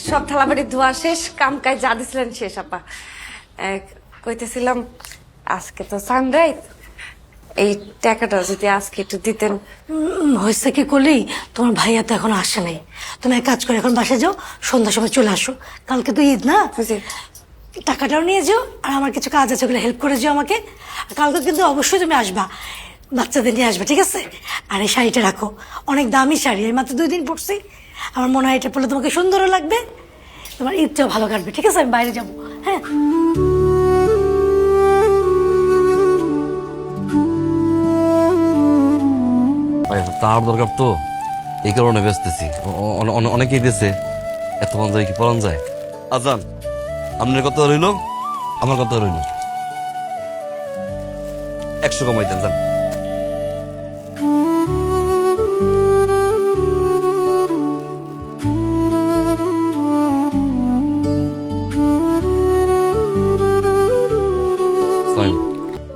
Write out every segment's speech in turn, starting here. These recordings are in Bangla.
সব থালাবাড়ি ধোয়া শেষ, কাম কাজ যা দিছিলেন শেষ। আপা কইতেছিলাম আজকে তো সানরাইজ, এই টাকাটা যদি আজকে একটু দিতেন। হয়েছে কি করলি, তোমার ভাইয়া তো এখন আসে নাই। তুমি এক কাজ করে এখন বাসায় যাও, সন্ধ্যার সময় চলে আসো। কালকে তো ঈদ না, জি। টাকাটাও নিয়ে যাও, আর আমার কিছু কাজ আছে ওগুলো হেল্প করে যাও আমাকে। আর কালকে কিন্তু অবশ্যই তুমি আসবা, বাচ্চাদের নিয়ে আসবে, ঠিক আছে? আর এই শাড়িটা রাখো, অনেক দামি শাড়ি, এই মাত্র 2 দিন পরছি। আমার মনে হয় এটা পরলে তোমাকে সুন্দরও লাগবে, তোমার ঈদটাও ভালো কাটবে, ঠিক আছে? আমি বাইরে যাবো, হ্যাঁ। তার দরকার তো, এই কারণে ব্যস্তেছি। অনেকেই দিয়েছে, এত পঞ্জায় কি পরান যায়? আজান, আপনার কথা রইল, আমার কথা রইল, 100 কমাই দেন, যান।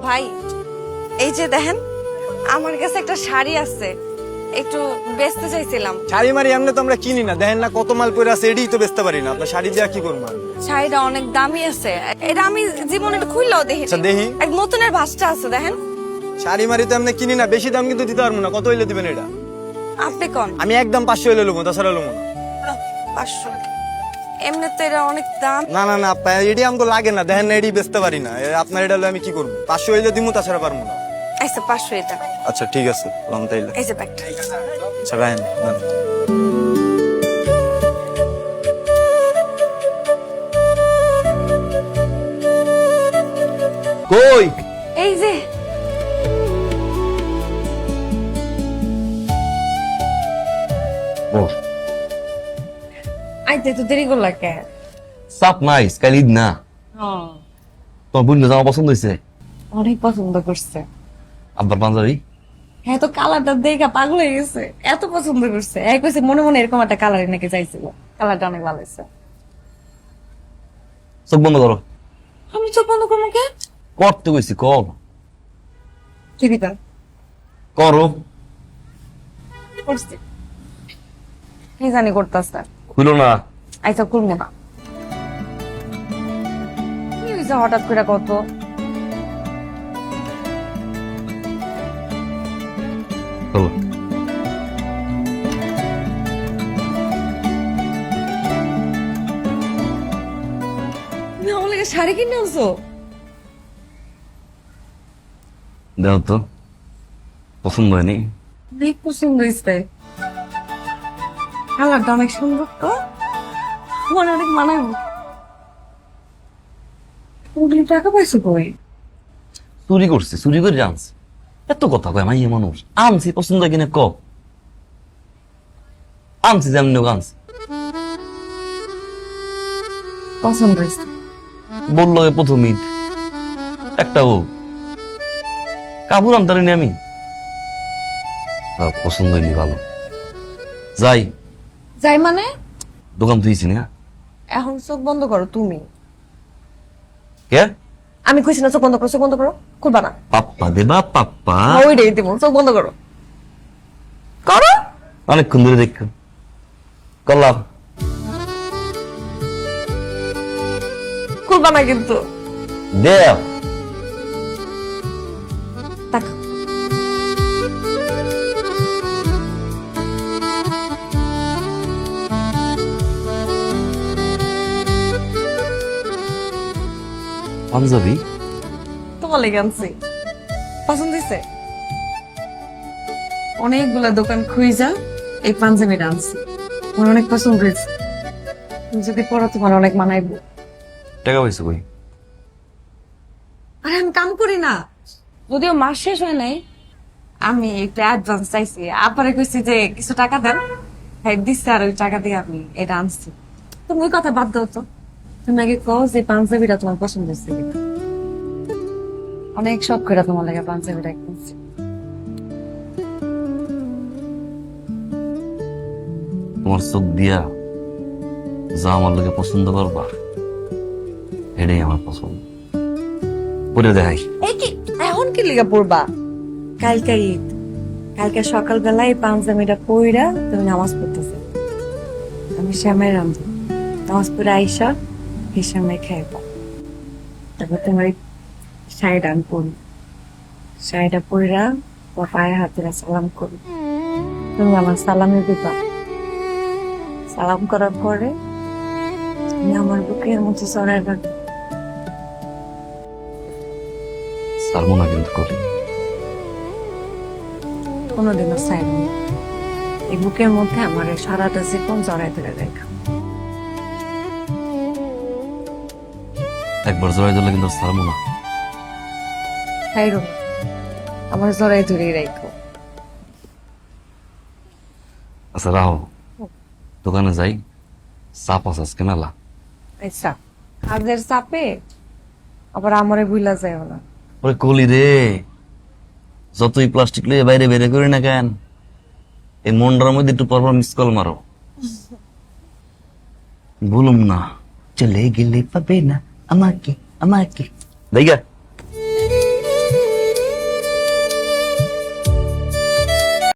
ভাই এই যে দেখেন, আমার কাছে একটা শাড়ি আছে, একটু বেচতে চাইছিলাম। শাড়ি মারি এমনি তো আমরা কিনি না, দেখেন না কত মাল পরে আছে, এটাই তো বেচতে পারি না। আপনার শাড়ি দেওয়া কি করবো? শাড়িটা অনেক দামি আছে, এটা আমি জীবনে খুললেও দেখি। আচ্ছা দেখি। এক নতুনের ভাঁজটা আছে, দেখেন। শাড়ি মারি তো এমনি কিনি না, বেশি দাম কিন্তু দিতে পারবো না। কত হইলে দিবেন এটা? আপনি কোন? আমি একদম 500 হইলে লুমো, তাছাড়া লুমো না। 500? এমনি তো এটা অনেক দাম। না না না, এটি আমাকে লাগে না, দেখেন না এটি বেচতে পারি না। আপনার এটা হলে আমি কি করবো? 500 হইলে দিমু, তাছাড়া পারবো না। আচ্ছা 500 এটা। আচ্ছা ঠিক আছে, লাম তাইলে। এই যে ব্যাগটা। আচ্ছা রাখেন, নেন। কই? এই যে ও, আইতে তো দেরি করলা কে? সাপ নাইস, কাল ঈদ না। তোমার বোন জামা পছন্দ হয়েছে? অনেক পছন্দ করছে। আব্বার পাঞ্জাবি? হ্যাঁ, তো কালারটা দেখে পাগল হয়ে গেছে, এত পছন্দ করছে। এক কইছে মনে মনে এরকম একটা কালার নাকি চাইছিল, কালারটা অনেক ভালো হয়েছে। চোখ বন্ধ করো। আমি চোখ বন্ধ করবো কে? করতে কইছি, কর। জীবিকা করো। করছি, কি জানি করতেছে। খুলো না। আইসা করবো না। কি হয়েছে হঠাৎ করে কত? চলো। তুমি আমার লাগে শাড়ি কিনে আনছো? দেখো তো, পছন্দ হয়নি? অনেক পছন্দ হয়েছে, কালারটা অনেক সুন্দর তো, তোমার অনেক মানায়। তুমি টাকা পাইছো কই? চুরি করছি, চুরি করে আনছি। এত কথা কয় মাইয়া মানুষ। আনছি, পছন্দ হয় কিনা ক। আনছি যেমন আনছি। পছন্দ হয়েছে? বললো প্রথম ঈদ, একটা ও কাপড় আনতারিনি আমি। পছন্দ হয়নি, ভালো। যাই। যাই মানে? দোকান তুইছি না? এখন চোখ বন্ধ করো তুমি। কে? আমি কইছি না চোখ বন্ধ করো, চোখ বন্ধ করো। খুলবা না। পাপ্পা দেবা, পাপ্পা। ওই রে দিব, চোখ বন্ধ করো। করো। অনেকক্ষণ ধরে দেখ করলাম। খুলবা না কিন্তু। দেখ। তাকাও। পাঞ্জাবি? তোমার লেগে আনছি। পছন্দ হয়েছে? অনেকগুলা দোকান খুঁজা এই পাঞ্জাবিটা আনছি, আমার অনেক পছন্দ হয়েছে। তুমি যদি পড়ো তোমার অনেক মানাইবো। টাকা পাইছো কই? আরে আমি কাম করি না, যদিও মাস শেষ হয় নাই, আমি একটু অ্যাডভান্স চাইছি। আপারে কইছি যে কিছু টাকা দেন, হ্যাঁ দিচ্ছে, আর ওই টাকা দিয়ে আমি এটা আনছি। তুমি ওই কথা বাদ দাও তো, তুমি আগে কও যে পাঞ্জাবিটা তোমার পছন্দ হয়েছে কিনা। অনেক শখ করে তোমার লাগে পাঞ্জাবিটা কিনছি। তোমার চোখ দিয়া যা আমার লোকে পছন্দ করবা, এটাই আমার পছন্দ। পরে দেখাই। এই কি এখন কি লিগা পড়বা? কালকে ঈদ, কালকে সকালবেলায় পাঞ্জাবিটা পইরা তুমি নামাজ পড়তেছে, আমি শ্যামাই রান্ধব, নামাজ পড়ে আইসা হিসাব মেখে আইবা তারপর তোমার এই শাড়িটা আমি পরি শাড়িটা পরিরা বা পায়ে হাতে সালাম করি তুমি আমার সালামে দিবা সালাম করার পরে তুমি আমার বুকের মধ্যে চড়াই রাখবে সারমো না কিন্তু করি কোনোদিনও চাইব না এই বুকের মধ্যে আমার এই সারাটা জীবন জড়াই ধরে রেখা একবার জড়াই দিলে কিন্তু সারমো না। চাইরো না। আমার জড়াই ধরে রেখো আচ্ছা রাহো, দোকানে যাই, চাপ আছে আজকে মেলা। আচ্ছা কাজের চাপে আবার আমারে ভুলা যায় না ওরে কলি রে, যতই প্লাস্টিক লইয়ে বাইরে বেরে করি না কেন, এই মনটার মধ্যে একটু পরপর মিস কল মারো। বলুম না চলে গেলে পাবে না আমাকে আমাকে। দেখা